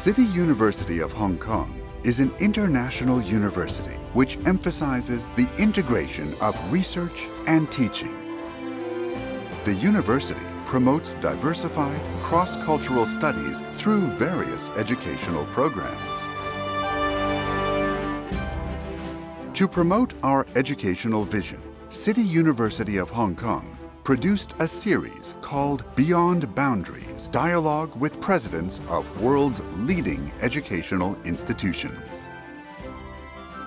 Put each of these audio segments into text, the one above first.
City University of Hong Kong is an international university which emphasizes the integration of research and teaching. The university promotes diversified, cross-cultural studies through various educational programs. To promote our educational vision, City University of Hong Kong produced a series called Beyond Boundaries, Dialogue with Presidents of World's Leading Educational Institutions.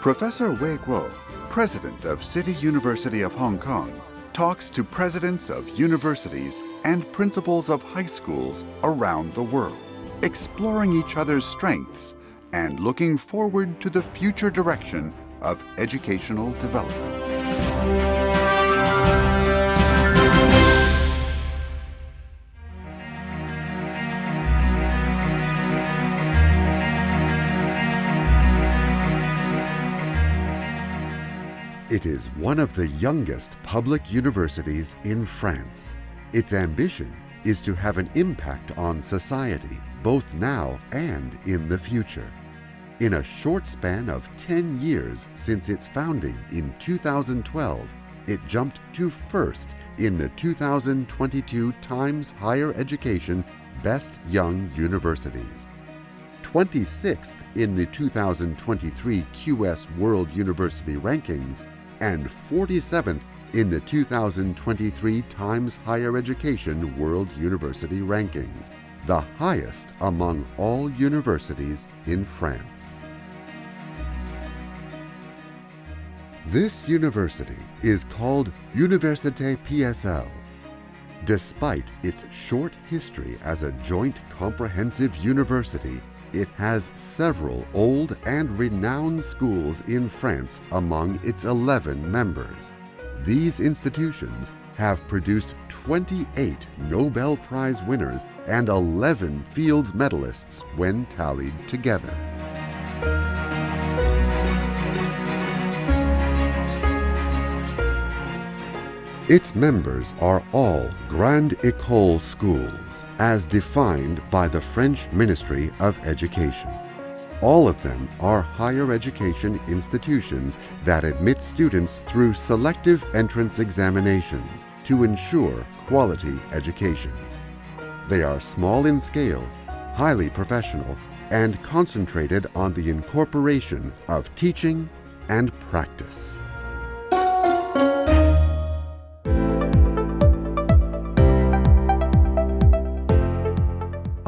Professor Wei Kuo, President of City University of Hong Kong, talks to presidents of universities and principals of high schools around the world, exploring each other's strengths and looking forward to the future direction of educational development. It is one of the youngest public universities in France. Its ambition is to have an impact on society, both now and in the future. In a short span of 10 years since its founding in 2012, it jumped to first in the 2022 Times Higher Education Best Young Universities, 26th in the 2023 QS World University Rankings, and 47th in the 2023 Times Higher Education World University Rankings, the highest among all universities in France. This university is called Université PSL. Despite its short history as a joint comprehensive university, it has several old and renowned schools in France among its 11 members. These institutions have produced 28 Nobel Prize winners and 11 Fields Medallists when tallied together. Its members are all Grande École schools, as defined by the French Ministry of Education. All of them are higher education institutions that admit students through selective entrance examinations to ensure quality education. They are small in scale, highly professional, and concentrated on the incorporation of teaching and practice.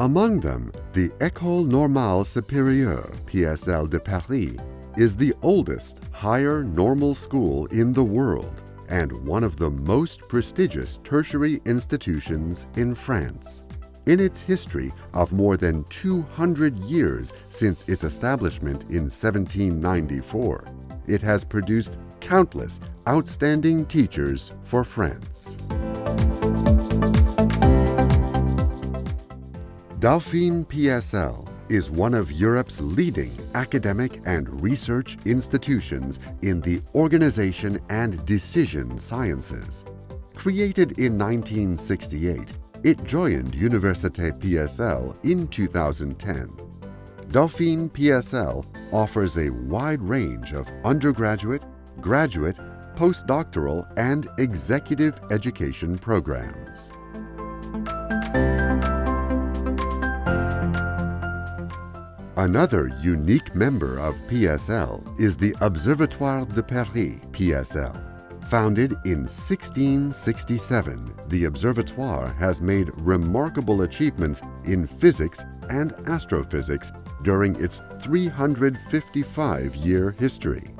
Among them, the École Normale Supérieure PSL de Paris is the oldest higher normal school in the world and one of the most prestigious tertiary institutions in France. In its history of more than 200 years since its establishment in 1794, it has produced countless outstanding teachers for France. Dauphine PSL is one of Europe's leading academic and research institutions in the organization and decision sciences. Created in 1968, it joined Université PSL in 2010. Dauphine PSL offers a wide range of undergraduate, graduate, postdoctoral, and executive education programs. Another unique member of PSL is the Observatoire de Paris PSL. Founded in 1667, the Observatoire has made remarkable achievements in physics and astrophysics during its 355-year history.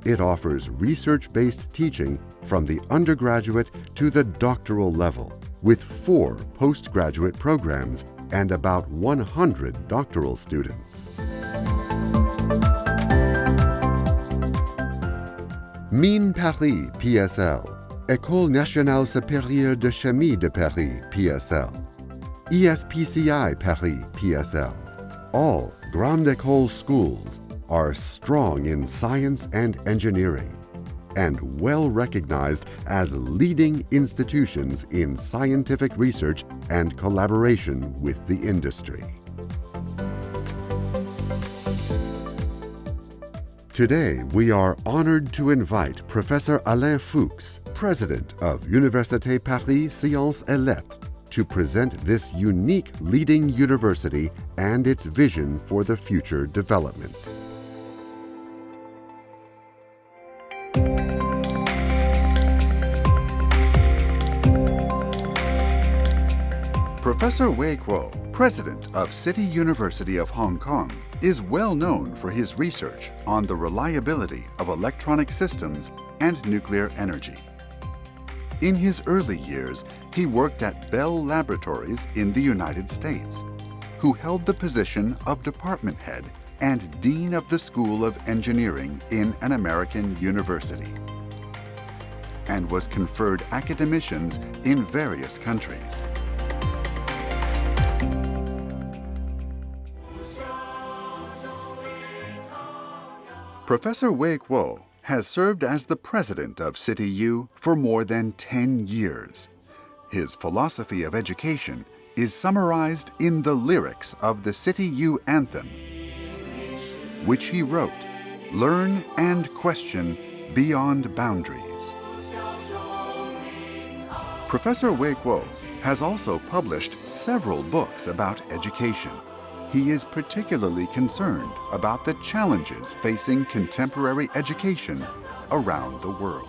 It offers research-based teaching from the undergraduate to the doctoral level, with 4 postgraduate programs and about 100 doctoral students. Mines Paris PSL, École Nationale Supérieure de Chimie de Paris PSL, ESPCI Paris PSL, all Grande École schools are strong in science and engineering and well recognized as leading institutions in scientific research and collaboration with the industry. Today, we are honored to invite Professor Alain Fuchs, President of Université Paris Sciences Lettres, to present this unique leading university and its vision for the future development. Professor Wei Kuo, President of City University of Hong Kong, is well known for his research on the reliability of electronic systems and nuclear energy. In his early years, he worked at Bell Laboratories in the United States, who held the position of department head and dean of the School of Engineering in an American university, and was conferred academicians in various countries. Professor Wei Kuo has served as the president of CityU for more than 10 years. His philosophy of education is summarized in the lyrics of the CityU anthem, which he wrote, "Learn and question beyond boundaries." Professor Wei Kuo has also published several books about education. He is particularly concerned about the challenges facing contemporary education around the world.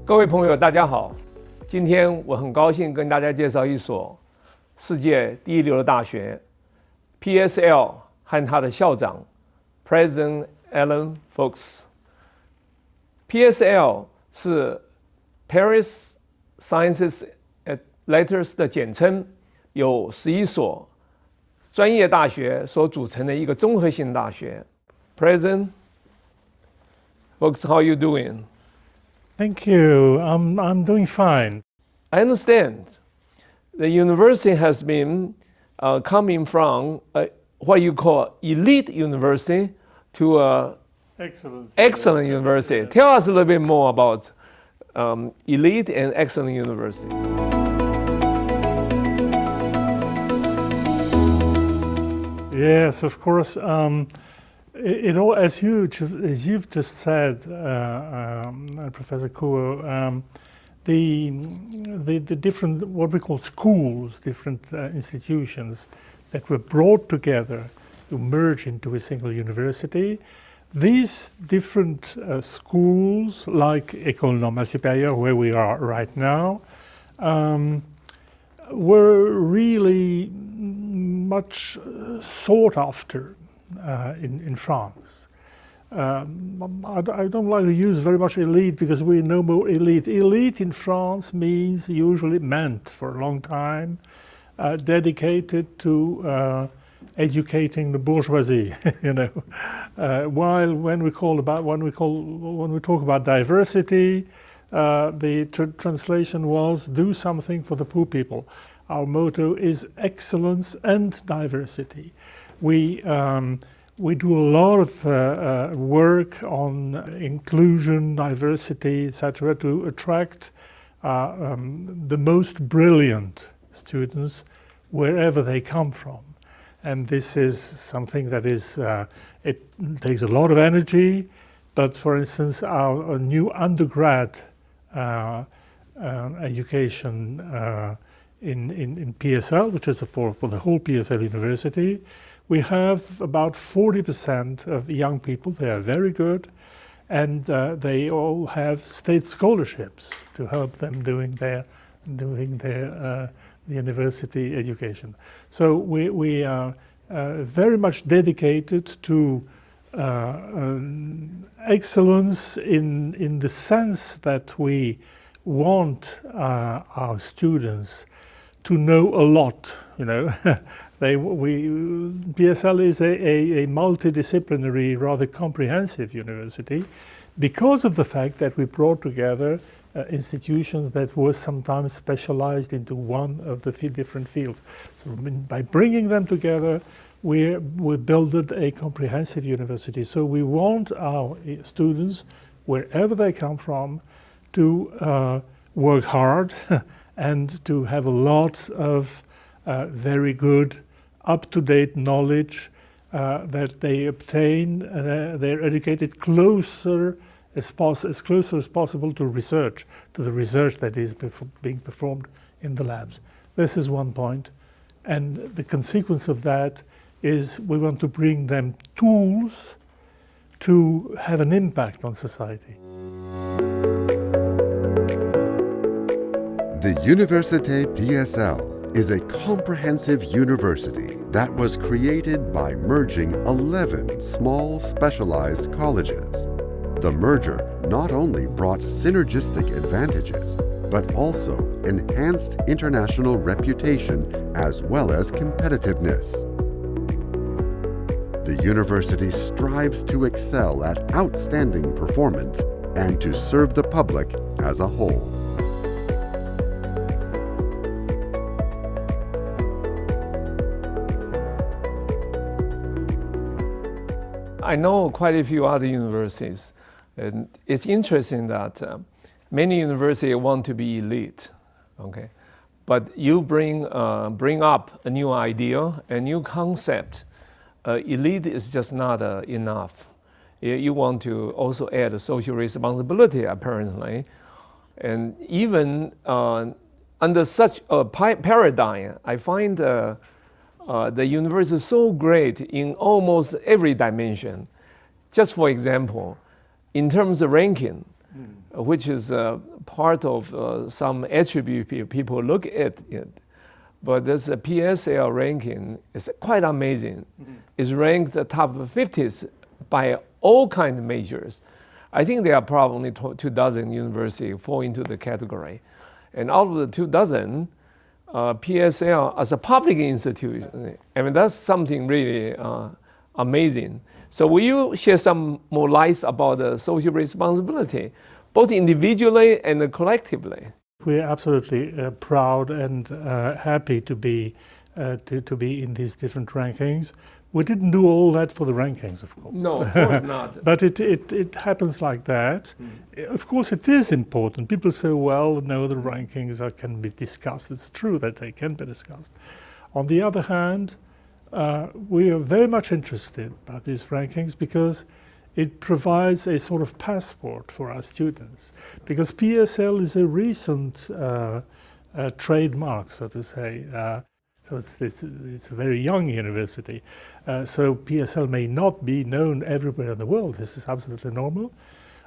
各位朋友，大家好。今天我很高兴跟大家介绍一所世界第一流的大学 PSL 和它的校长 President Alain Fuchs。 PSL 是 Paris Sciences Lettres 的简称，由11所专业大学所组成的一个综合性大学。 President Fuchs, how are you doing? Thank you. I'm doing fine. I understand the university has been coming from what you call elite university to excellent university. Yeah. Tell us a little bit more about elite and excellent university. Yes, of course. It all, as you've just said, Professor Kuo, the different, what we call schools, different institutions that were brought together to merge into a single university. These different schools, like École Normale Supérieure, where we are right now, were really much sought after in France. I don't like to use very much elite because we know more elite. Elite in France usually meant for a long time dedicated to educating the bourgeoisie, you know. While when we talk about diversity, the translation was do something for the poor people. Our motto is excellence and diversity. We do a lot of work on inclusion, diversity, etc., to attract the most brilliant students wherever they come from. And this is something that is, it takes a lot of energy, but for instance, our new undergrad education in PSL, which is for the whole PSL University, we have about 40% of young people. They are very good, and they all have state scholarships to help them doing their university education. So we are very much dedicated to excellence in the sense that we want our students to know a lot, you know. PSL is a multidisciplinary, rather comprehensive university because of the fact that we brought together institutions that were sometimes specialized into one of the different fields. So by bringing them together, we built a comprehensive university. So we want our students, wherever they come from, to work hard and to have a lot of very good, up-to-date knowledge that they obtain. They're educated closer as closer as possible to research, to the research that is being performed in the labs. This is one point. And the consequence of that is we want to bring them tools to have an impact on society. The Université PSL is a comprehensive university that was created by merging 11 small specialized colleges. The merger not only brought synergistic advantages, but also enhanced international reputation as well as competitiveness. The university strives to excel at outstanding performance and to serve the public as a whole. I know quite a few other universities, and it's interesting that many universities want to be elite, okay? But you bring up a new idea, a new concept. Elite is just not enough. You want to also add a social responsibility, apparently. And even under such a paradigm, I find the university so great in almost every dimension. Just for example, in terms of ranking, which is part of some attribute people look at it, but this PSL ranking is quite amazing. It's ranked the top 50s by all kinds of measures. I think there are probably 24 universities fall into the category. And out of the 24, PSL as a public institution, I mean, that's something really amazing. So will you share some more light about the social responsibility, both individually and collectively? We're absolutely proud and happy to be in these different rankings. We didn't do all that for the rankings, of course. No, of course not. But it happens like that. Of course, it is important. People say, well, no, the rankings can be discussed. It's true that they can be discussed. On the other hand, we are very much interested by these rankings because it provides a sort of passport for our students. Because PSL is a recent trademark, so to say. So it's a very young university. So PSL may not be known everywhere in the world. This is absolutely normal.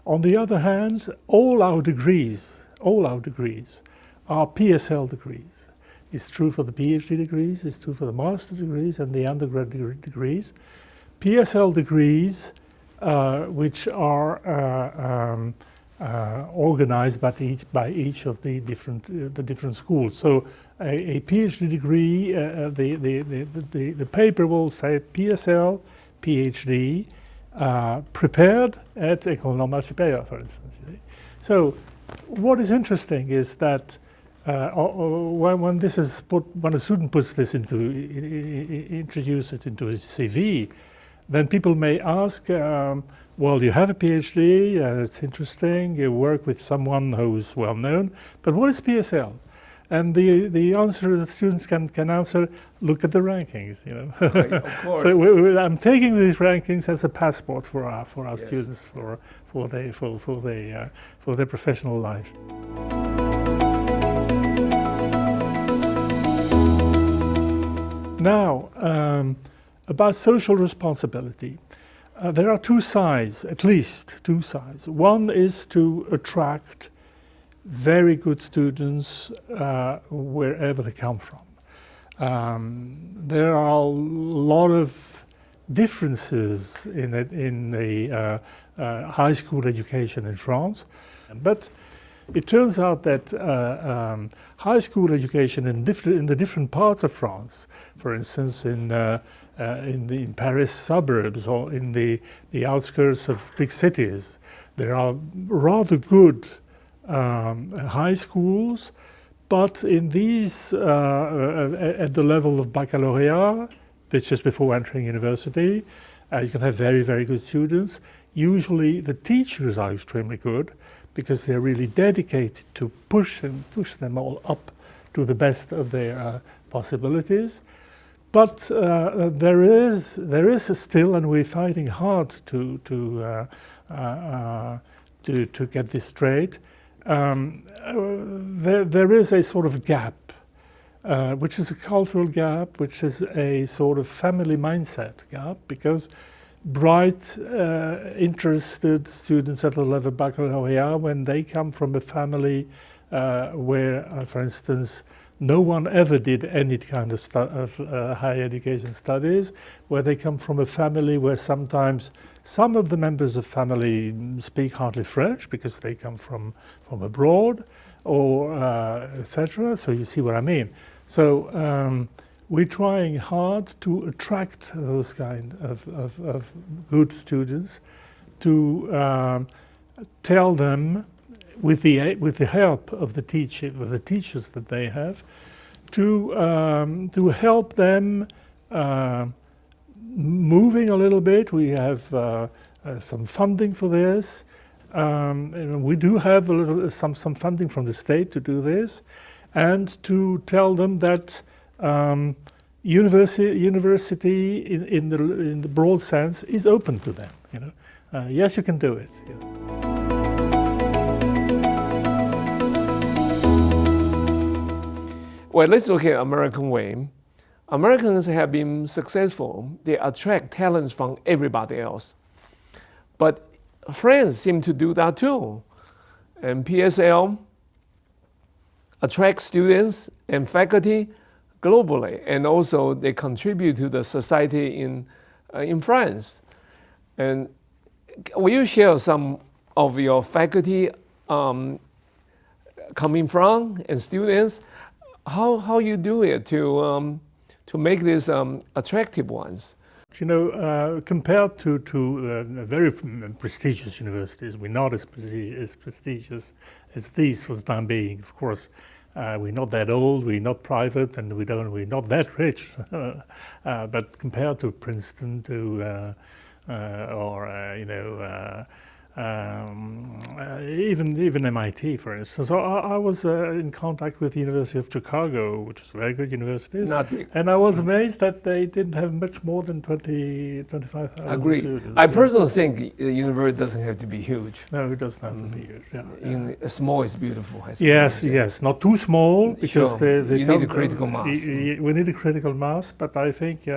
On the other hand, all our degrees are PSL degrees. It's true for the PhD degrees, it's true for the master's degrees and the undergraduate degrees. PSL degrees, which are organized by each of the different schools. So a PhD degree, the paper will say PSL, PhD, prepared at École Normale Supérieure, for instance. So what is interesting is that when a student puts this introduce it into his CV, then people may ask, well, you have a PhD, it's interesting, you work with someone who's well known, but what is PSL? And the answer the students can answer, look at the rankings, you know. Right, of course. So I'm taking these rankings as a passport for our Yes. students for their professional life. Now, about social responsibility. There are two sides, at least two sides. One is to attract very good students wherever they come from. There are a lot of differences in the high school education in France, but it turns out that high school education in the different parts of France, for instance in Paris suburbs or in the outskirts of big cities, there are rather good high schools, but in these, at the level of baccalaureate, which is before entering university, you can have very, very good students. Usually the teachers are extremely good because they're really dedicated to push them all up to the best of their possibilities. But there is still, and we're fighting hard to get this straight. There is a sort of gap, which is a cultural gap, which is a sort of family mindset gap, because bright, interested students at the level of baccalaureate, when they come from a family where, for instance, no one ever did any kind of higher education studies, where they come from a family where sometimes some of the members of family speak hardly French because they come from abroad, or etc. So you see what I mean. So we're trying hard to attract those kind of good students, to tell them, with the help of the teachers that they have, to help them moving a little bit. We have some funding for this. And we do have some funding from the state to do this, and to tell them that university in the broad sense is open to them. Yes, you can do it. Well, let's look at American way. Americans have been successful. They attract talents from everybody else. But France seem to do that too. And PSL attracts students and faculty globally, and also they contribute to the society in France. And will you share some of your faculty coming from and students? How you do it to make these attractive ones? Compared to very prestigious universities, we're not as prestigious as these for the time being. Of course, we're not that old, we're not private, and we're not that rich. But compared to Princeton, even MIT, for instance. So I was in contact with the University of Chicago, which is a very good university. Not big. And I was amazed that they didn't have much more than 25,000 Agreed. students. I personally think the university doesn't have to be huge. No, it doesn't have to be huge. Yeah. Small is beautiful. Yes, not too small, because sure. You need a critical mass. We need a critical mass, but I think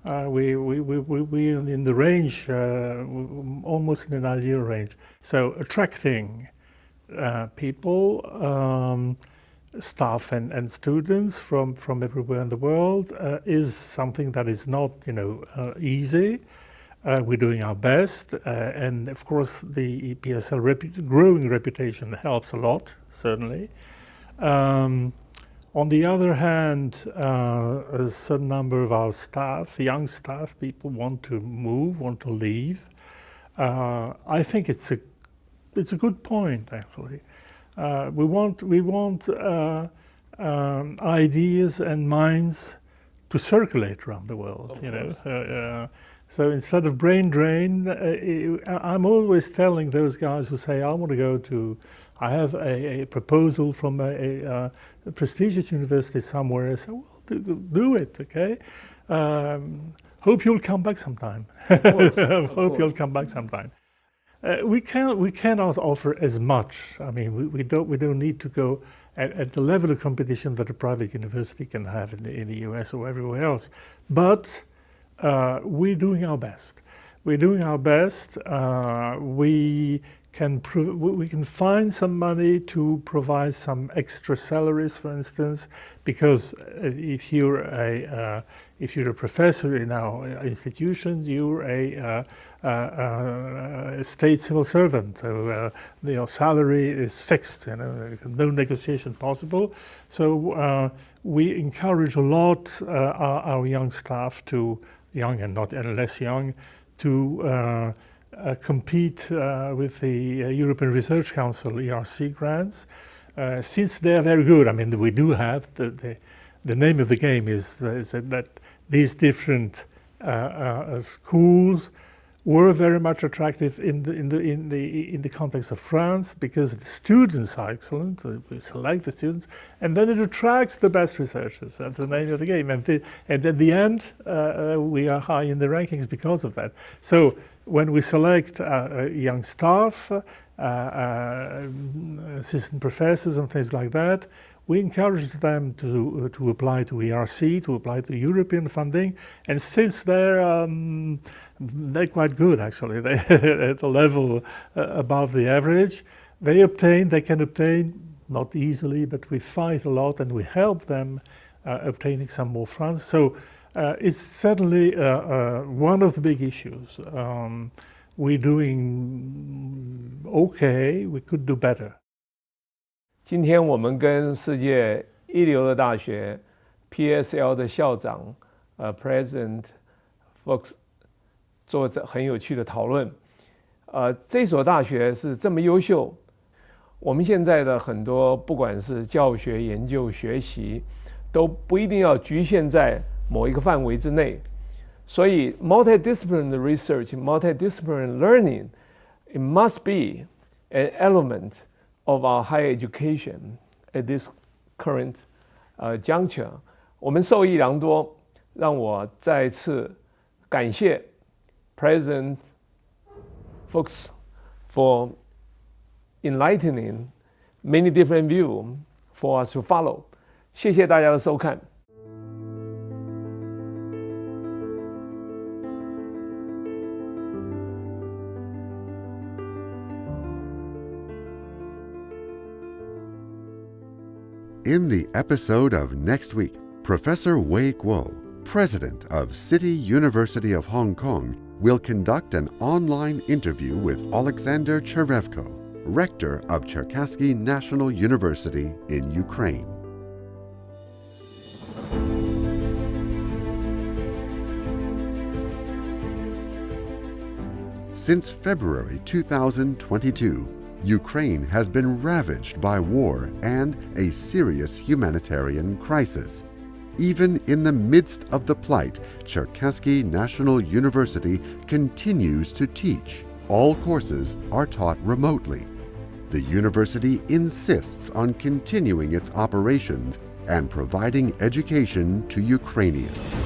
we in the range, almost in an ideal range. So attracting people, staff and students from everywhere in the world is something that is not easy. We're doing our best, and of course the PSL growing reputation helps a lot, certainly. On the other hand, a certain number of our staff, young staff, people want to move, want to leave. I think it's a good point, actually. We want ideas and minds to circulate around the world. So instead of brain drain, I'm always telling those guys who say, I have a proposal from a prestigious university somewhere. I say, well, do it, okay? Hope you'll come back sometime. Hope you'll come back sometime. We cannot offer as much. I mean, we don't need to go at the level of competition that a private university can have in the US or everywhere else. But we're doing our best. We're doing our best. We can find some money to provide some extra salaries, for instance, because if you're a professor in our institution, you're a state civil servant, so your salary is fixed. No negotiation possible. So we encourage a lot our young staff young and less young, to compete with the European Research Council (ERC) grants. Since they are very good, I mean, we do have the name of the game is that these different schools were very much attractive in the context of France because the students are excellent. We select the students, and then it attracts the best researchers. That's the name of the game. And at the end, we are high in the rankings because of that. So when we select young staff, assistant professors, and things like that, we encourage them to apply to ERC, to apply to European funding, and since they're quite good actually, they're at a level above the average, they can obtain, not easily, but we fight a lot and we help them obtaining some more funds. So it's certainly one of the big issues. We're doing okay, we could do better. 今天我们跟世界一流的大学 PSL 的校长President Wei 做很有趣的讨论。这所大学是这么优秀，我们现在的很多不管是教学、研究、学习，都不一定要局限在某一个范围之内。所以 multidisciplinary research, multidisciplinary learning, it must be an element of our higher education at this current juncture. 我们受益良多，让我再次感谢 President Wei for enlightening many different views for us to follow. 谢谢大家的收看。In the episode of next week, Professor Wei Kuo, president of City University of Hong Kong, will conduct an online interview with Alexander Cherevko, rector of Cherkasky National University in Ukraine. Since February 2022, Ukraine has been ravaged by war and a serious humanitarian crisis. Even in the midst of the plight, Cherkasky National University continues to teach. All courses are taught remotely. The university insists on continuing its operations and providing education to Ukrainians.